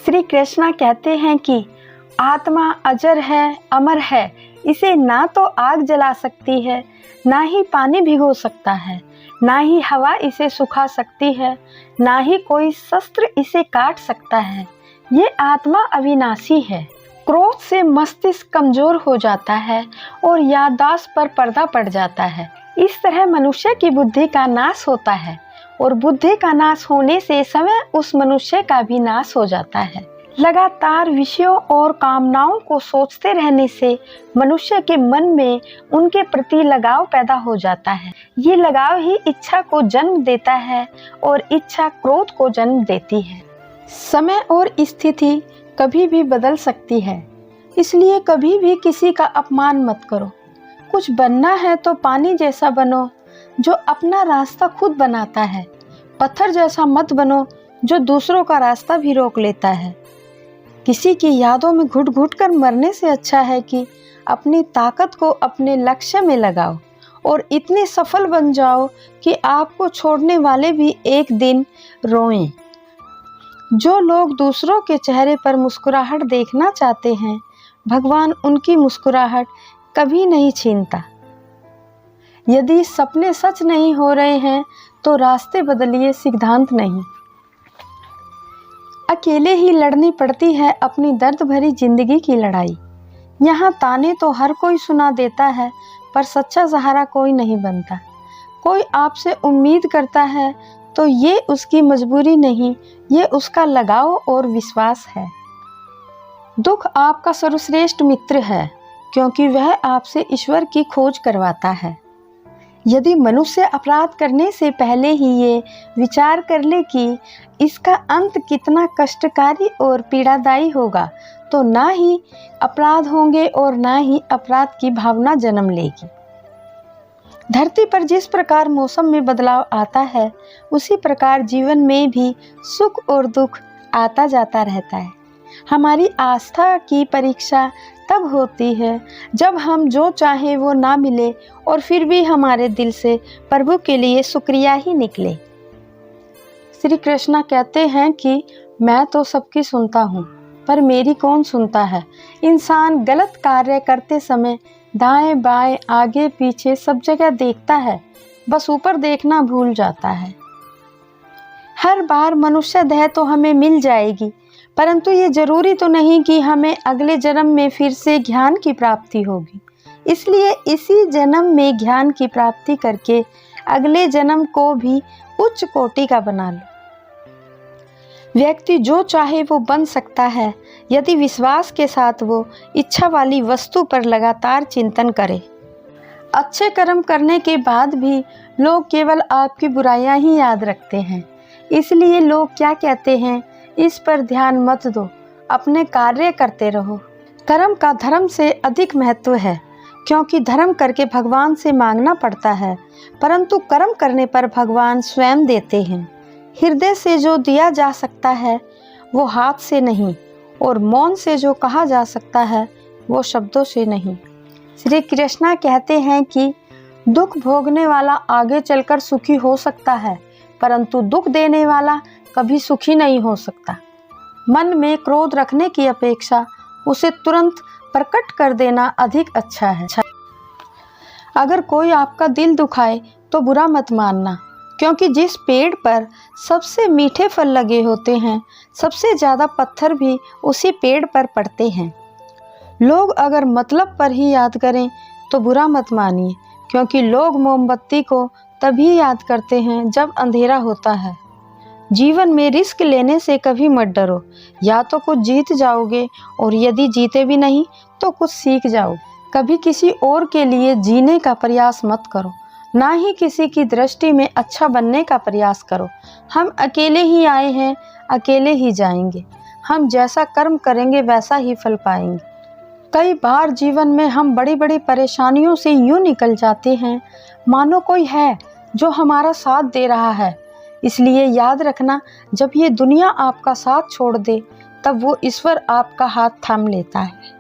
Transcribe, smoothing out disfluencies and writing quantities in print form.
श्री कृष्णा कहते हैं कि आत्मा अजर है, अमर है। इसे ना तो आग जला सकती है, ना ही पानी भिगो सकता है, ना ही हवा इसे सुखा सकती है, ना ही कोई शस्त्र इसे काट सकता है। ये आत्मा अविनाशी है। क्रोध से मस्तिष्क कमजोर हो जाता है और याददाश्त पर पर्दा पड़ जाता है। इस तरह मनुष्य की बुद्धि का नाश होता है और बुद्धि का नाश होने से समय उस मनुष्य का भी नाश हो जाता है। लगातार विषयों और कामनाओं को सोचते रहने से मनुष्य के मन में उनके प्रति लगाव पैदा हो जाता है। ये लगाव ही इच्छा को जन्म देता है और इच्छा क्रोध को जन्म देती है। समय और स्थिति कभी भी बदल सकती है, इसलिए कभी भी किसी का अपमान मत करो। कुछ बनना है तो पानी जैसा बनो जो अपना रास्ता खुद बनाता है। पत्थर जैसा मत बनो जो दूसरों का रास्ता भी रोक लेता है। किसी की यादों में घुट घुट कर मरने से अच्छा है कि अपनी ताकत को अपने लक्ष्य में लगाओ और इतने सफल बन जाओ कि आपको छोड़ने वाले भी एक दिन रोएं। जो लोग दूसरों के चेहरे पर मुस्कुराहट देखना चाहते हैं, भगवान उनकी मुस्कुराहट कभी नहीं छीनता। यदि सपने सच नहीं हो रहे हैं तो रास्ते बदलिए, सिद्धांत नहीं। अकेले ही लड़नी पड़ती है अपनी दर्द भरी जिंदगी की लड़ाई। यहाँ ताने तो हर कोई सुना देता है, पर सच्चा सहारा कोई नहीं बनता। कोई आपसे उम्मीद करता है तो ये उसकी मजबूरी नहीं, ये उसका लगाव और विश्वास है। दुख आपका सर्वश्रेष्ठ मित्र है, क्योंकि वह आपसे ईश्वर की खोज करवाता है। यदि मनुष्य अपराध करने से पहले ही ये विचार कर ले कि इसका अंत कितना कष्टकारी और पीड़ादायी होगा, तो ना ही अपराध होंगे और ना ही अपराध की भावना जन्म लेगी। धरती पर जिस प्रकार मौसम में बदलाव आता है, उसी प्रकार जीवन में भी सुख और दुख आता जाता रहता है। हमारी आस्था की परीक्षा तब होती है जब हम जो चाहे वो ना मिले और फिर भी हमारे दिल से प्रभु के लिए शुक्रिया ही निकले। श्री कृष्णा कहते हैं कि मैं तो सबकी सुनता हूँ, पर मेरी कौन सुनता है। इंसान गलत कार्य करते समय दाएं बाएं आगे पीछे सब जगह देखता है, बस ऊपर देखना भूल जाता है। हर बार मनुष्य देह तो हमें मिल जाएगी, परंतु ये जरूरी तो नहीं कि हमें अगले जन्म में फिर से ज्ञान की प्राप्ति होगी। इसलिए इसी जन्म में ज्ञान की प्राप्ति करके अगले जन्म को भी उच्च कोटि का बना लो। व्यक्ति जो चाहे वो बन सकता है, यदि विश्वास के साथ वो इच्छा वाली वस्तु पर लगातार चिंतन करे। अच्छे कर्म करने के बाद भी लोग केवल आपकी बुराइयां ही याद रखते हैं। इसलिए लोग क्या कहते हैं, इस पर ध्यान मत दो, अपने कार्य करते रहो। कर्म का धर्म से अधिक महत्व है, क्योंकि धर्म करके भगवान से मांगना पड़ता है, परंतु कर्म करने पर भगवान स्वयं देते हैं। हृदय से जो दिया जा सकता है वो हाथ से नहीं, और मौन से जो कहा जा सकता है वो शब्दों से नहीं। श्री कृष्णा कहते हैं कि दुख भोगने वाला आगे चलकर सुखी हो सकता है, परंतु दुख देने वाला कभी सुखी नहीं हो सकता। मन में क्रोध रखने की अपेक्षा उसे तुरंत प्रकट कर देना अधिक अच्छा है। अगर कोई आपका दिल दुखाए तो बुरा मत मानना, क्योंकि जिस पेड़ पर सबसे मीठे फल लगे होते हैं, सबसे ज़्यादा पत्थर भी उसी पेड़ पर पड़ते हैं। लोग अगर मतलब पर ही याद करें तो बुरा मत मानिए, क्योंकि लोग मोमबत्ती को तभी याद करते हैं जब अंधेरा होता है। जीवन में रिस्क लेने से कभी मत डरो, या तो कुछ जीत जाओगे और यदि जीते भी नहीं तो कुछ सीख जाओगे। कभी किसी और के लिए जीने का प्रयास मत करो, ना ही किसी की दृष्टि में अच्छा बनने का प्रयास करो। हम अकेले ही आए हैं, अकेले ही जाएंगे। हम जैसा कर्म करेंगे वैसा ही फल पाएंगे। कई बार जीवन में हम बड़ी बड़ी परेशानियों से यूं निकल जाते हैं मानो कोई है जो हमारा साथ दे रहा है। इसलिए याद रखना, जब ये दुनिया आपका साथ छोड़ दे तब वो ईश्वर आपका हाथ थाम लेता है।